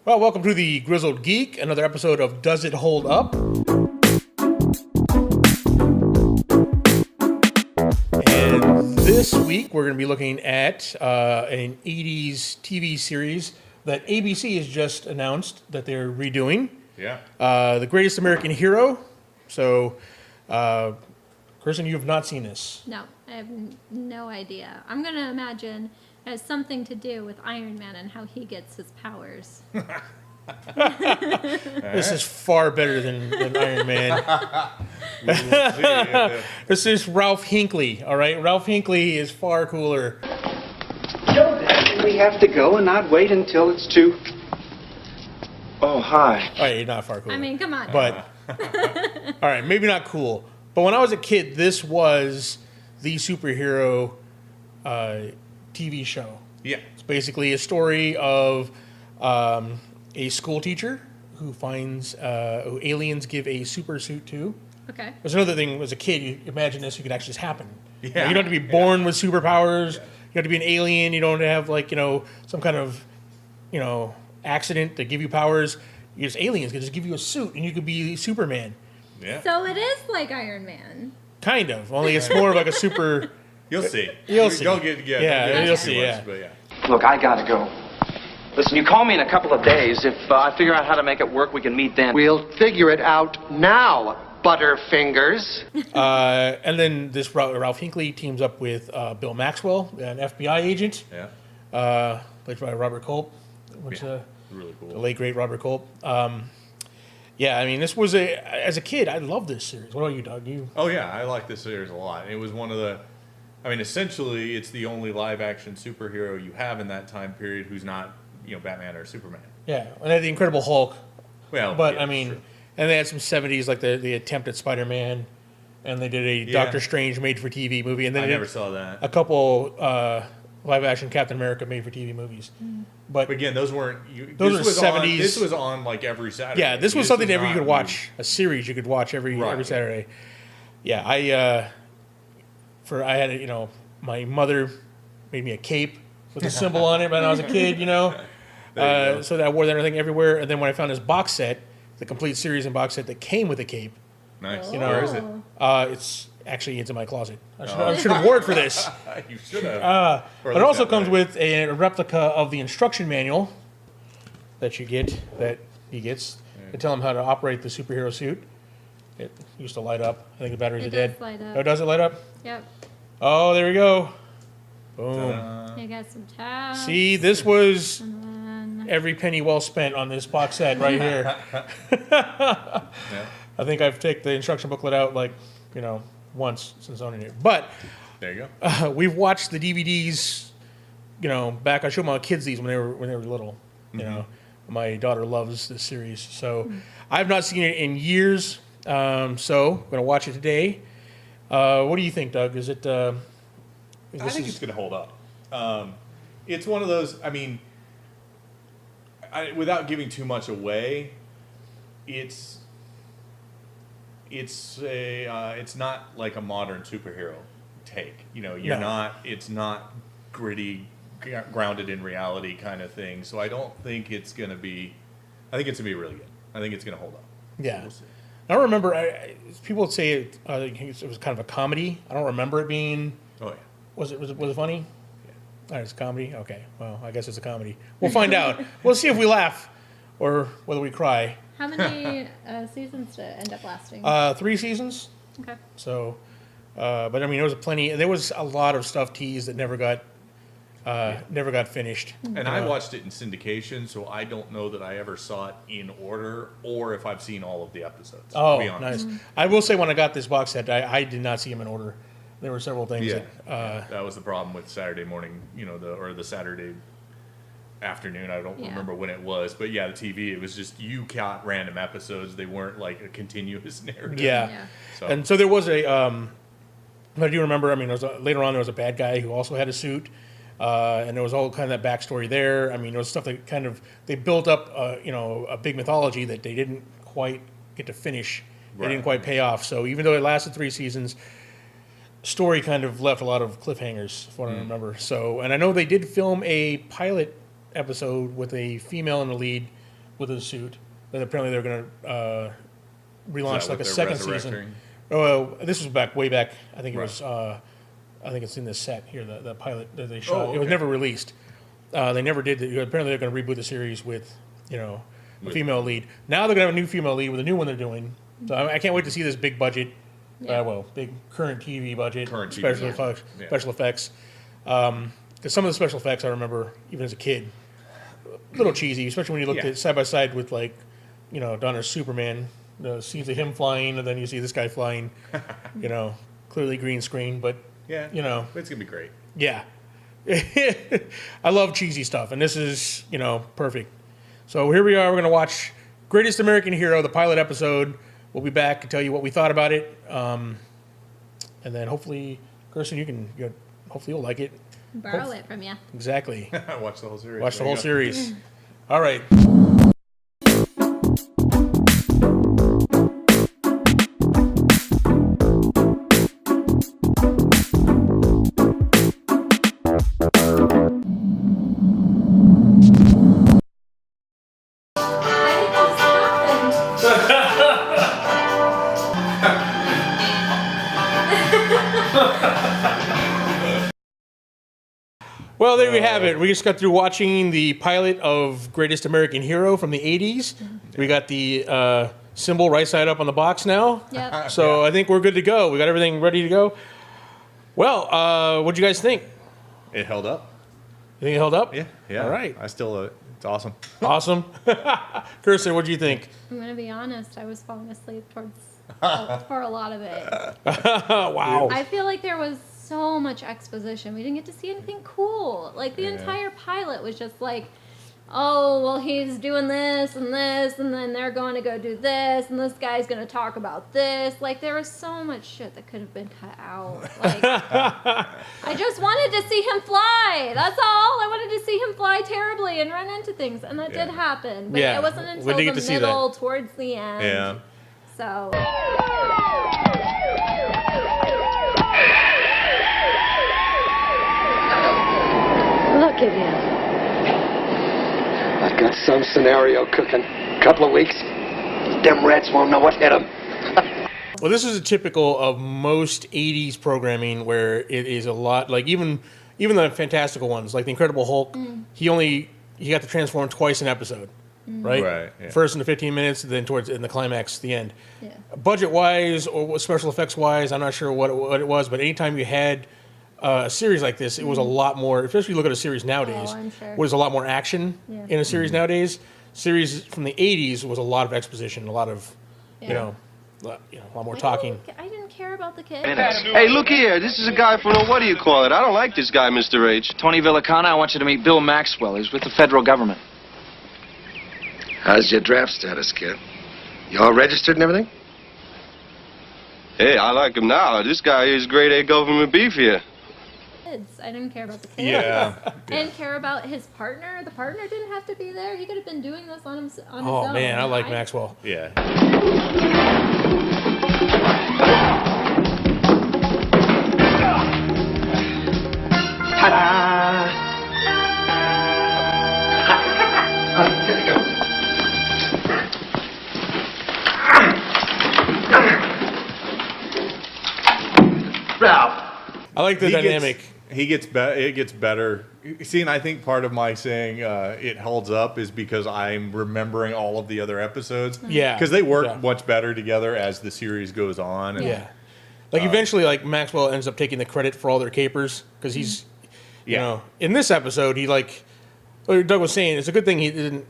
Well, welcome to the Grizzled Geek, another episode of Does It Hold Up? And this week we're going to be looking at an 80s TV series that ABC has just announced that they're redoing. Yeah. The Greatest American Hero. So, Kirsten, you have not seen this. No, I have no idea. I'm going to imagine it has something to do with Iron Man and how he gets his powers. This is far better than Iron Man. This is Ralph Hinckley, all right? Ralph Hinckley is far cooler. Joe, Dad, we have to go and not wait until it's too... Oh, hi. All right, not far cooler. I mean, come on. But, all right, maybe not cool. But when I was a kid, this was the superhero TV show. Yeah. It's basically a story of a school teacher who finds who aliens give a super suit to. Okay. There's another thing, as a kid, you imagine this, you could actually just happen. Yeah. You don't have to be born with superpowers. Yeah. You have to be an alien. You don't have, some kind of, accident to give you powers. You just aliens can just give you a suit, and you could be Superman. Yeah. So it is like Iron Man. Kind of, only it's more of like a super... You'll see. You'll see. Don't get you'll see, much, yeah. But yeah. Look, I gotta go. Listen, you call me in a couple of days. If I figure out how to make it work, we can meet then. We'll figure it out now, Butterfingers. And then this Ralph Hinckley teams up with Bill Maxwell, an FBI agent. Yeah. Played by Robert Culp. Really cool. The late, great Robert Culp. Yeah, I mean, this was as a kid, I loved this series. What about you, Doug? Oh, yeah, I like this series a lot. It was one of the... essentially, it's the only live-action superhero you have in that time period who's not, Batman or Superman. Yeah, and they had the Incredible Hulk. Well, but, yeah, and they had some 70s, like the attempt at Spider-Man, and they did a Doctor Strange made-for-TV movie. And then I never saw that. A couple live-action Captain America made-for-TV movies. But again, those weren't... Those were 70s. This was on, every Saturday. Yeah, this was something that you could watch, a series you could watch every Saturday. Yeah, I had, my mother made me a cape with a symbol on it when I was a kid, so that I wore that everything everywhere. And then when I found this box set, the complete series and box set that came with a cape. Nice. Where is it? It's in my closet. I should have wore it for this. You should have. It also comes with a replica of the instruction manual that he gets to tell him how to operate the superhero suit. It used to light up. I think the batteries are dead. Light up. Oh, does it light up? Yep. Oh, there we go. Boom. You got some tabs. See, this was every penny well spent on this box set right here. Yeah. I think I've taken the instruction booklet out once since owning it. But there you go. We've watched the DVDs, back. I showed my kids these when they were little. My daughter loves this series, so I've not seen it in years. So I'm going to watch it today. What do you think, Doug? Is it? I think it's going to hold up. It's one of those. Without giving too much away, it's not like a modern superhero take. It's not gritty, grounded in reality kind of thing. So I don't think it's going to be. I think it's going to be really good. I think it's going to hold up. Yeah. We'll see. I don't remember. People would say it was kind of a comedy. I don't remember it being. Oh yeah. Was it funny? Yeah. All right, it's a comedy. Okay. Well, I guess it's a comedy. We'll find out. We'll see if we laugh or whether we cry. How many seasons did it end up lasting? 3 seasons. Okay. So, but there was plenty. There was a lot of stuff teased that never got finished. And I watched it in syndication, so I don't know that I ever saw it in order or if I've seen all of the episodes. Oh, to be honest. nice. I will say when I got this box set, I did not see them in order. There were several things that was the problem with Saturday morning, or the Saturday afternoon. I don't remember when it was, but the TV, it was just you caught random episodes. They weren't like a continuous narrative. Yeah. And so there was I do remember, later on there was a bad guy who also had a suit. And there was all kind of that backstory there. There was stuff that they built up, a big mythology that they didn't quite get to finish. They didn't quite pay off. So even though it lasted 3 seasons, story kind of left a lot of cliffhangers, if I remember. So, and I know they did film a pilot episode with a female in the lead with his suit. That apparently they're going to relaunch Is that like a what they're second resurrecting? season. Oh, this was way back. I think it was. I think it's in this set here, the pilot that they shot. Oh, It was okay. never released. They never did. Apparently, they're going to reboot the series with, a female lead. Now they're going to have a new female lead with a new one they're doing. So I can't wait to see this big budget, big current TV budget, Current TV, special yeah. effects. Yeah. Special effects. Because some of the special effects I remember even as a kid, a little cheesy, especially when you looked Yeah. at side by side with Donner's Superman. The scenes of him flying, and then you see this guy flying. Clearly green screen, but Yeah. It's going to be great. yeah. I love cheesy stuff, and this is, perfect. So here we are. We're going to watch Greatest American Hero, the pilot episode. We'll be back to tell you what we thought about it. And then hopefully, Kirsten, hopefully you'll like it. Borrow it from you. Exactly. Watch the whole series. Watch the There you whole go. series. All right. Well, there we have it. We just got through watching the pilot of Greatest American Hero from the 80s. We got the symbol right side up on the box now. Yep. So I think we're good to go. We got everything ready to go. Well, what'd you guys think? It held up. You think it held up? Yeah. Yeah. All right. I still love it. It's awesome. Awesome. Kirsten, what'd you think? I'm gonna be honest. I was falling asleep for a lot of it. Wow. I feel like there was so much exposition. We didn't get to see anything cool. Like the entire pilot was just like, oh, well, he's doing this, and then they're going to go do this, and this guy's going to talk about this. Like there was so much shit that could have been cut out. Like I just wanted to see him fly. That's all. I wanted to see him fly terribly and run into things, and that did happen. But Yeah. it wasn't We until did get the to see that. middle, towards the end. Yeah. So. Look at him. I've got some scenario cooking. Couple of weeks, them rats won't know what hit them. Well, this is a typical of most 80s programming where it is a lot, like even the fantastical ones, like the Incredible Hulk, he got to transform twice an episode, right? Right, yeah. First in the 15 minutes, then in the climax, the end. Yeah. Budget-wise or special effects-wise, I'm not sure what it was, but anytime you had a series like this, it was a lot more, especially if you look at a series nowadays, I'm sure. was a lot more action in a series nowadays. Series from the 80s was a lot of exposition, a lot of, a lot more talking. I didn't care about the kids. Hey, look here. This is a guy from the what-do-you-call-it. I don't like this guy, Mr. H. Tony Villacana, I want you to meet Bill Maxwell. He's with the federal government. How's your draft status, kid? You all registered and everything? Hey, I like him now. This guy is grade A government beef here. Kids. I didn't care about the kids. Yeah. I didn't care about his partner. The partner didn't have to be there. He could have been doing this on his own. Oh, man, I like Maxwell. Yeah. Ralph. I like the dynamic. He gets better. It gets better. See, and I think part of my saying it holds up is because I'm remembering all of the other episodes. Yeah. Because they work Yeah. much better together as the series goes on. And Yeah. Like eventually, like Maxwell ends up taking the credit for all their capers because he's, in this episode, he like Doug was saying, it's a good thing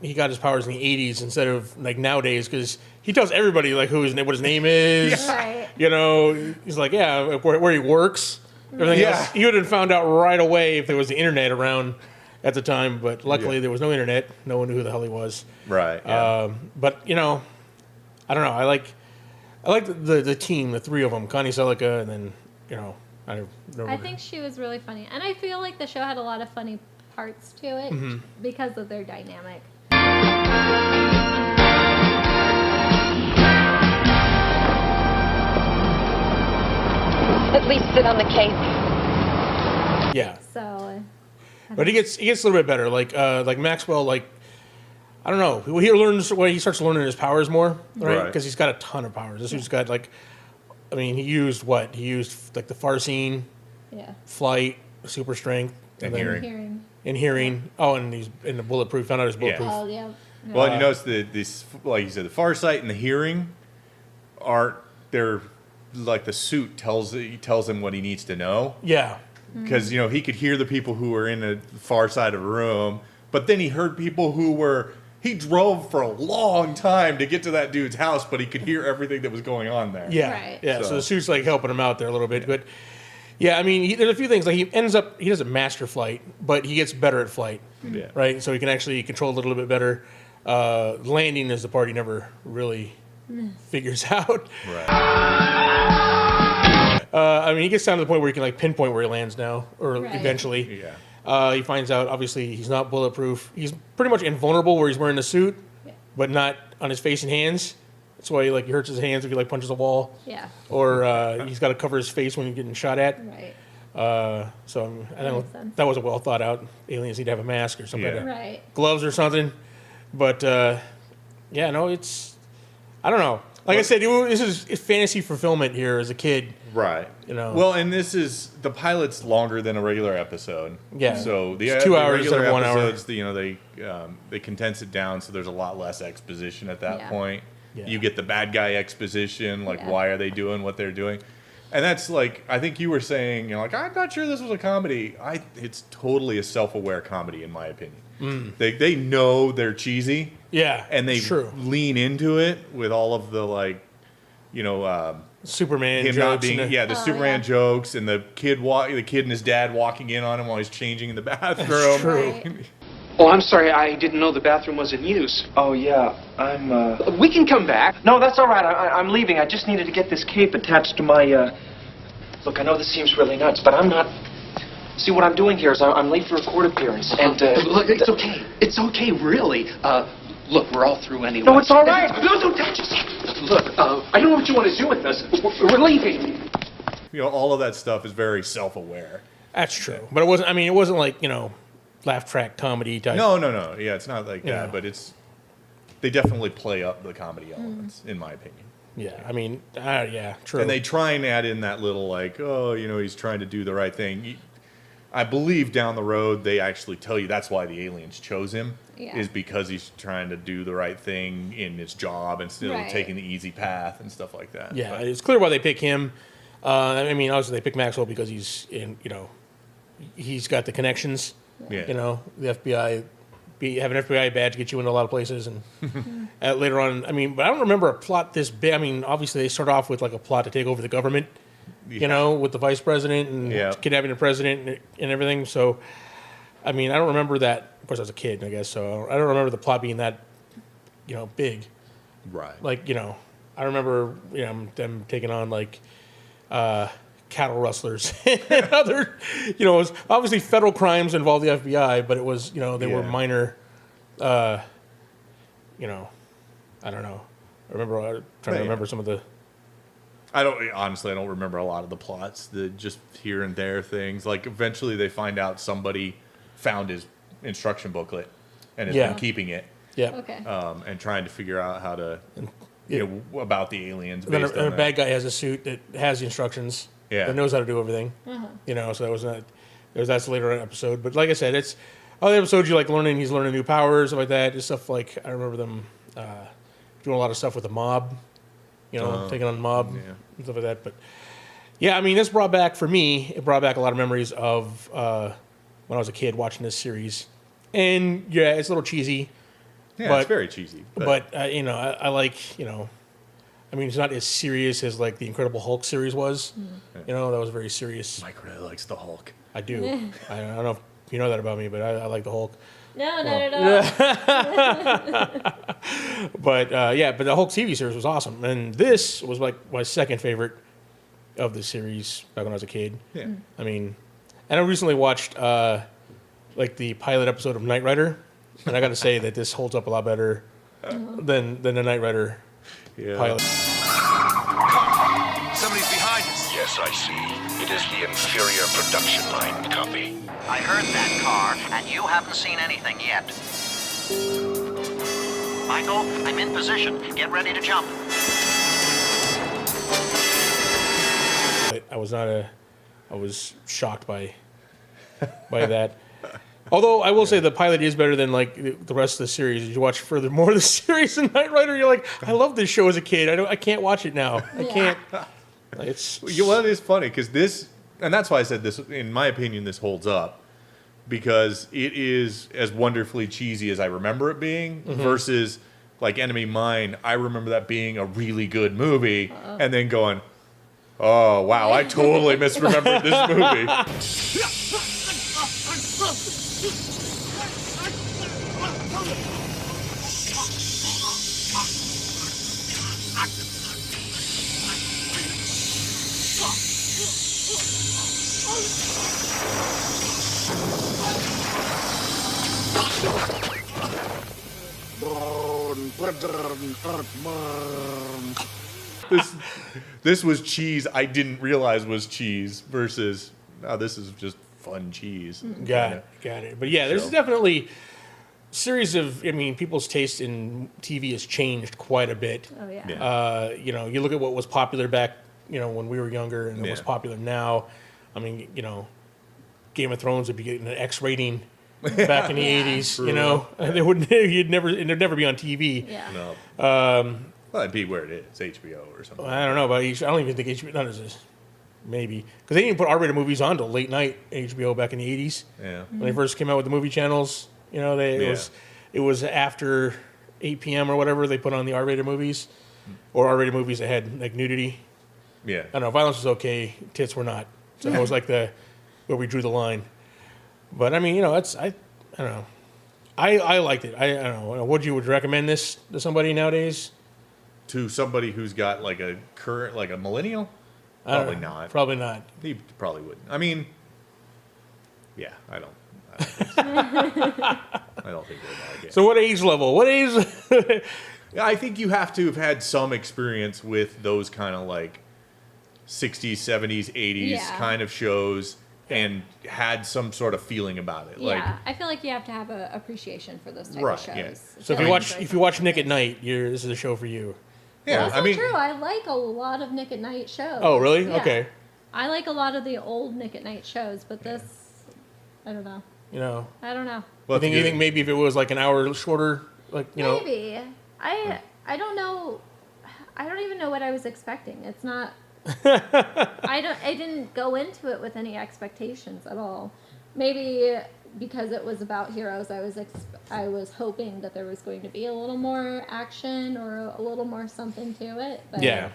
he got his powers in the 80s instead of like nowadays because he tells everybody like what his name is. Right. He's like, where he works. Everything else. He would have found out right away if there was the internet around at the time, but luckily there was no internet. No one knew who the hell he was. Right. Yeah. But I don't know. I like the team, the three of them, Connie Selica, and then I think she was really funny, and I feel like the show had a lot of funny parts to it because of their dynamic. At least sit on the cape. Yeah. So, But he gets a little bit better. Like Maxwell, like I don't know. He starts learning his powers more, right? Right. Because he's got a ton of powers. This dude's got like, I mean, he used what? He used like the Farseeing, flight, super strength, And then hearing. And hearing. Oh, and he's in the bulletproof. Found out he's bulletproof. Oh, yeah. Well, and you notice this, like you said, the farsight and the hearing they're like the suit tells him what he needs to know. Yeah. Because, he could hear the people who were in the far side of the room, but then he heard people he drove for a long time to get to that dude's house, but he could hear everything that was going on there. Yeah. Right. Yeah. So So- the suit's like helping him out there a little bit. But yeah, I mean, there's a few things. Like he doesn't master flight, but he gets better at flight. Yeah. Right. So he can actually control it a little bit better. Landing is the part he never really figures out. Right. I mean, he gets down to the point where he can like pinpoint where he lands now, or Right. eventually. Yeah. He finds out obviously he's not bulletproof. He's pretty much invulnerable where he's wearing the suit, but not on his face and hands. That's why he hurts his hands if he punches a wall. Yeah. Or he's got to cover his face when he's getting shot at. Right. So I That know makes sense. that was a well thought out. Aliens need to have a mask or something. Yeah. Like that. Right. Gloves or something. But yeah, no, it's I don't know. Like I said, it's fantasy fulfillment here as a kid. Right. Well, and the pilot's longer than a regular episode. Yeah. So It's 2 hours regular instead of 1 hour. episodes, they condense it down, so there's a lot less exposition at that Yeah. point. Yeah. You get the bad guy exposition, Yeah. why are they doing what they're doing, and that's I think you were saying, I'm not sure this was a comedy. It's totally a self-aware comedy in my opinion. They know they're cheesy. Yeah, And they true. lean into it with all of the Superman him not jokes being and the- the Superman jokes and the kid and his dad walking in on him while he's changing in the bathroom. true. Right. Oh, I'm sorry. I didn't know the bathroom was in use. Oh, yeah. I'm, We can come back. No, that's all right. I'm leaving. I just needed to get this cape attached to my, Look, I know this seems really nuts, but I'm not... See, what I'm doing here is I'm late for a court appearance, and, Look, it's okay. It's okay, really. Look, we're all through anyway. No, it's all right. No, don't touch us. Look, I know what you want to do with us. We're leaving. All of that stuff is very self-aware. That's true. But it wasn't. I mean, it wasn't laugh track comedy type. No. Yeah, it's not like Yeah. that, but they definitely play up the comedy elements, in my opinion. Yeah. I mean, yeah, true. And they try and add in that little he's trying to do the right thing. I believe down the road they actually tell you that's why the aliens chose him, is because he's trying to do the right thing in his job instead of Right. taking the easy path and stuff like that. Yeah, But- it's clear why they pick him. I mean, obviously they pick Maxwell because he's in. He's got the connections. Yeah. The FBI. Have an FBI badge get you into a lot of places, and later on, I mean, but I don't remember a plot this big. I mean, obviously they start off with a plot to take over the government. With the vice president and kidnapping the president and everything. So, I mean, I don't remember that. Of course, I was a kid, I guess. So I don't remember the plot being that, big. Right. I remember them taking on cattle rustlers and other. It was obviously federal crimes involved the FBI, but it was they were minor. I don't know. I remember trying to remember some of the. I don't remember a lot of the plots. The just here and there things. Eventually they find out somebody found his instruction booklet and has been keeping it. Yeah. Okay. And trying to figure out how to, about the aliens. Then Based a on that. bad guy has a suit that has the instructions. Yeah. That knows how to do everything. So that was not. That's later in an episode, but like I said, it's all the episodes you learning. He's learning new powers, stuff like that. Just stuff I remember them doing a lot of stuff with the mob. Taking on the mob and stuff like that. But yeah, I mean, this brought back for me. It brought back a lot of memories of when I was a kid watching this series. And yeah, it's a little cheesy. Yeah, but, it's very cheesy. But I like I mean, it's not as serious as the Incredible Hulk series was. That was very serious. Mike really likes the Hulk. I do. I don't know if you know that about me, but I like the Hulk. No, not at all. But but the Hulk TV series was awesome, and this was my second favorite of the series back when I was a kid. Yeah. I mean, and I recently watched the pilot episode of Knight Rider, and I got to say that this holds up a lot better than the Knight Rider pilot. Somebody's behind us. Yes, I see. It is the inferior production line. Copy. I heard that car, and you haven't seen anything yet. Michael, I'm in position. Get ready to jump. I was shocked by that. Although I will say the pilot is better than like the rest of the series. As you watch furthermore of the series in Knight Rider, you're like, I love this show as a kid. I can't watch it now. I can't. It's well, it is funny because this, and that's why I said this. In my opinion, this holds up because it is as wonderfully cheesy as I remember it being. Versus like Enemy Mine, I remember that being a really good movie, and then going, oh wow, I totally misremembered this movie. This was cheese I didn't realize was cheese versus this is just fun cheese. Got it. But yeah, there's definitely series of. I mean, people's taste in TV has changed quite a bit. Oh yeah. You know, you look at what was popular back, you know, when we were younger, and what's popular now. I mean, you know, Game of Thrones would be getting an X rating back in the 80s. True. You know, it'd never be on TV. Yeah. No. Well, it'd be where it is, HBO or something. I don't know about HBO. I don't even think HBO. None of this. Maybe because they didn't put R-rated movies on till late night HBO back in the 80s. Yeah. When they first came out with the movie channels, you know, it was after 8 p.m. or whatever they put on the R-rated movies, or R-rated movies that had like nudity. Yeah. I don't know. Violence was okay. Tits were not. So that was like where we drew the line. But I mean, you know, I don't know. I liked it. I don't know. Would you recommend this to somebody nowadays? To somebody who's got like a current, like a millennial? Probably not. Probably not. He probably wouldn't. I mean, yeah, I don't think they'd like it. So what age level? What age? I think you have to have had some experience with those kind of like 60s, 70s, 80s kind of shows and had some sort of feeling about it. Yeah, like, I feel like you have to have an appreciation for those type of shows. Yeah. So if you watch Nick at Night, this is a show for you. Yeah, that's not true. I like a lot of Nick at Night shows. Oh, really? Yeah. Okay. I like a lot of the old Nick at Night shows, but this, I don't know. You know. I don't know. Well, you think maybe if it was like an hour shorter, like maybe. I don't know. I don't even know what I was expecting. It's not. I didn't go into it with any expectations at all. Maybe because it was about heroes, I was hoping that there was going to be a little more action or a little more something to it. But yeah.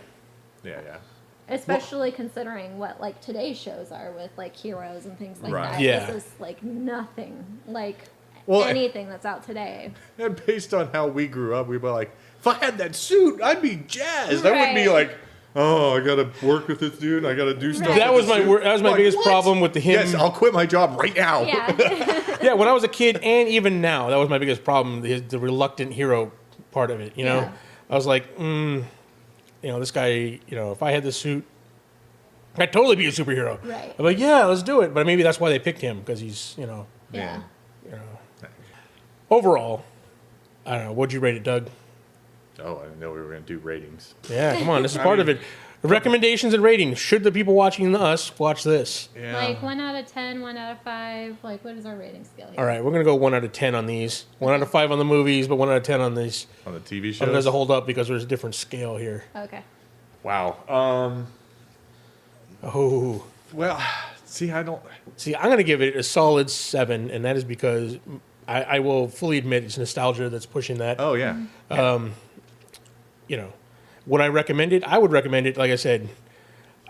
Especially considering what like today's shows are with like heroes and things like that. Yeah. This is like nothing like anything that's out today. And based on how we grew up, we were like, if I had that suit, I'd be jazzed. Right. I wouldn't be like, oh, I gotta work with this dude. I gotta do stuff. That was my biggest problem with him. Yes, I'll quit my job right now. Yeah. Yeah, when I was a kid and even now, that was my biggest problem. The reluctant hero part of it. You know, I was like, you know, this guy. You know, if I had this suit, I'd totally be a superhero. Right. I'm like, yeah, let's do it. But maybe that's why they picked him because he's, you know. Yeah. You know. Overall, I don't know. What'd you rate it, Doug? Oh, I didn't know we were going to do ratings. Yeah, come on. This is part of it. Recommendations and ratings. Should the people watching us watch this? Yeah. Like 1 out of 10, 1 out of 5. Like, what is our rating scale here? All right, we're going to go 1 out of 10 on these. 1 out of 5 on the movies, but 1 out of 10 on these. On the TV shows? It doesn't hold up because there's a different scale here. Okay. Wow. Oh. Well, see, I don't... See, I'm going to give it a solid 7, and that is because I will fully admit it's nostalgia that's pushing that. Oh, yeah. You know, would I recommend it? I would recommend it. Like I said,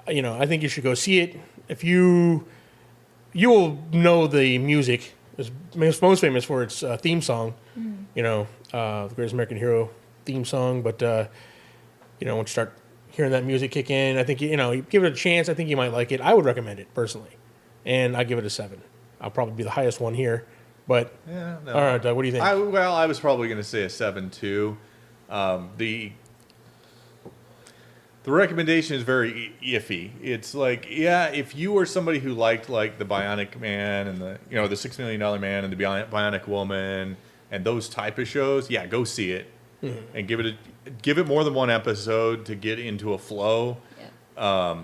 you know, I think you should go see it. If you will know the music. It's most famous for its theme song. You know, the Greatest American Hero theme song. But you know, once you start hearing that music kick in, I think you give it a chance. I think you might like it. I would recommend it personally, and I give it a 7. I'll probably be the highest one here. But yeah, no. All right, Doug, what do you think? I was probably going to say a 7 too. The recommendation is very iffy. It's like, yeah, if you were somebody who liked like the Bionic Man and the $6 Million Man and the Bionic Woman and those type of shows, yeah, go see it. and give it more than one episode to get into a flow. Yeah.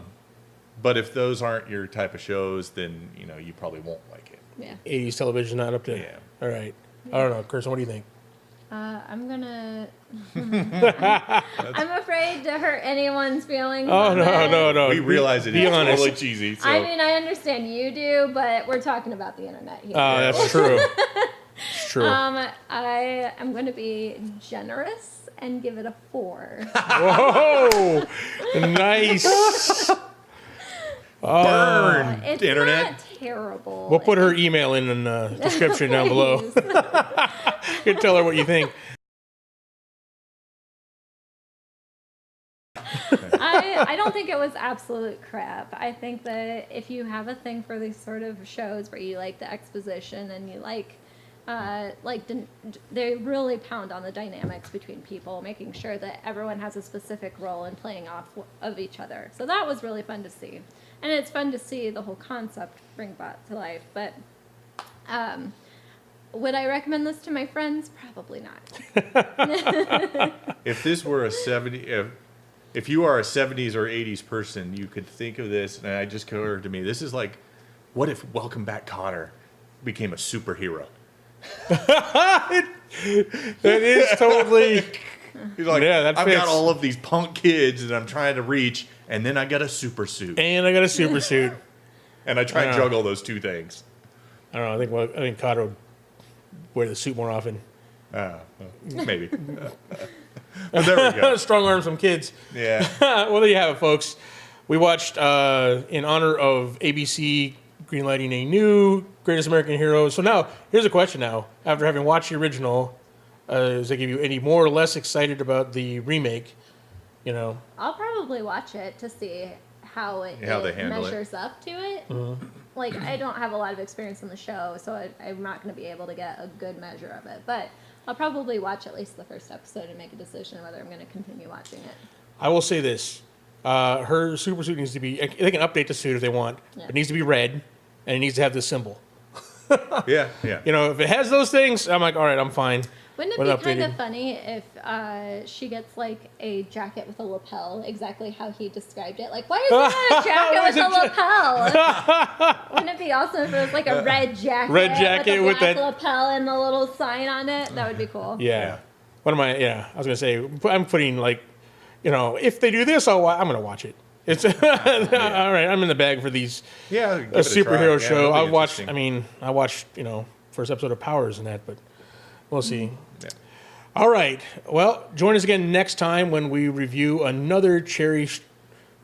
But if those aren't your type of shows, then you probably won't like it. Yeah. 80s television, not up to. Yeah. All right. I don't know, Kirsten. What do you think? I'm gonna. I'm afraid to hurt anyone's feelings. Oh on it. no! We realize it is honest. totally cheesy. So. I mean, I understand you do, but we're talking about the internet here. That's true. It's true. I am going to be generous and give it a 4. Whoa! Nice. Burn, It's internet. not terrible. We'll put her email in the description down below. You can tell her what you think. I don't think it was absolute crap. I think that if you have a thing for these sort of shows where you like the exposition and you they really pound on the dynamics between people, making sure that everyone has a specific role and playing off of each other. So that was really fun to see. And it's fun to see the whole concept bring back to life. But would I recommend this to my friends? Probably not. If this were if you are a 70s or 80s person, you could think of this, and it just occurred to me, this is like, what if Welcome Back Kotter became a superhero? That is totally. He's like, Yeah, that I've fits. got all of these punk kids that I'm trying to reach, and then I got a super suit. And I got a super suit. And I try and I know. juggle those two things. I don't know. I think Cotter would wear the suit more often. Maybe. But there we go. Strong arm some kids. Yeah. Well, there you have it, folks. We watched, in honor of ABC greenlighting a new Greatest American Hero. So now, here's a question now. After having watched the original, does that give you any more or less excited about the remake? I'll probably watch it to see how it they handle measures up to it. Like, I don't have a lot of experience in the show, so I'm not going to be able to get a good measure of it. But I'll probably watch at least the first episode and make a decision whether I'm going to continue watching it. I will say this. Her super suit needs to be, they can update the suit if they want. Yeah. It needs to be red, and it needs to have this symbol. Yeah. If it has those things, I'm like, all right, I'm fine. Wouldn't with it be kind updating. of funny if she gets like a jacket with a lapel, exactly how he described it? Like, why is there a jacket with a lapel? Wouldn't it be awesome if it was like a red jacket, with a black lapel and the little sign on it? That would be cool. Yeah. What am I? Yeah, I was gonna say I'm putting like, if they do this, I'm gonna watch it. It's all right. I'm in the bag for these. Yeah. A superhero show. I I watched first episode of Powers and that, but we'll see. Yeah. All right. Well, join us again next time when we review another cherished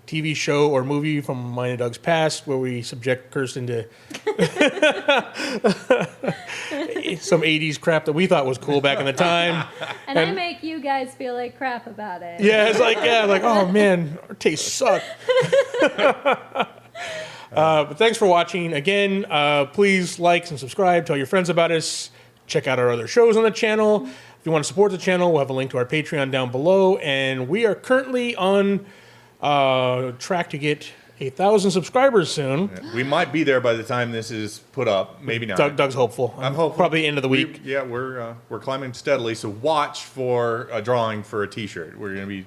TV show or movie from mine and Doug's past, where we subject Kirsten to some 80s crap that we thought was cool back in the time. And I make you guys feel like crap about it. Yeah, it's like, oh man, our tastes suck. But thanks for watching. Again, please like and subscribe, tell your friends about us, check out our other shows on the channel. If you want to support the channel, we'll have a link to our Patreon down below. And we are currently on track to get 1,000 subscribers soon. Yeah. We might be there by the time this is put up. Maybe not. Doug's hopeful. I'm hopeful. Probably end of the week. We're climbing steadily. So watch for a drawing for a T-shirt. We're going to be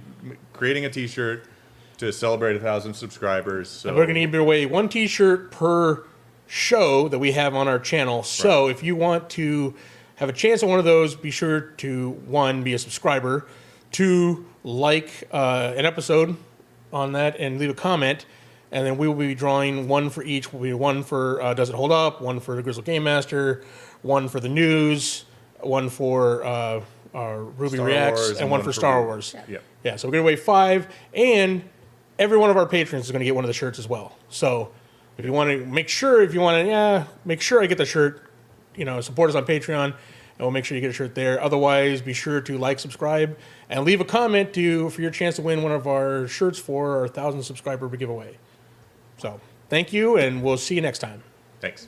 creating a T-shirt to celebrate 1,000 subscribers. So And we're going to give away one T-shirt per show that we have on our channel. So if you want to have a chance at one of those, be sure to, 1, be a subscriber, 2, like an episode on that and leave a comment. And then we will be drawing one for each. Will be one for Does It Hold Up, one for the Grizzled Game Master, one for the news, one for Ruby Star Reacts, Wars, and one for Star Wars. Yeah. So we're going to weigh 5, and every one of our patrons is going to get one of the shirts as well. So if you want to make sure I get the shirt, support us on Patreon, and we'll make sure you get a shirt there. Otherwise, be sure to like, subscribe, and leave a comment for your chance to win one of our shirts for our 1,000 subscriber giveaway. So thank you, and we'll see you next time. Thanks.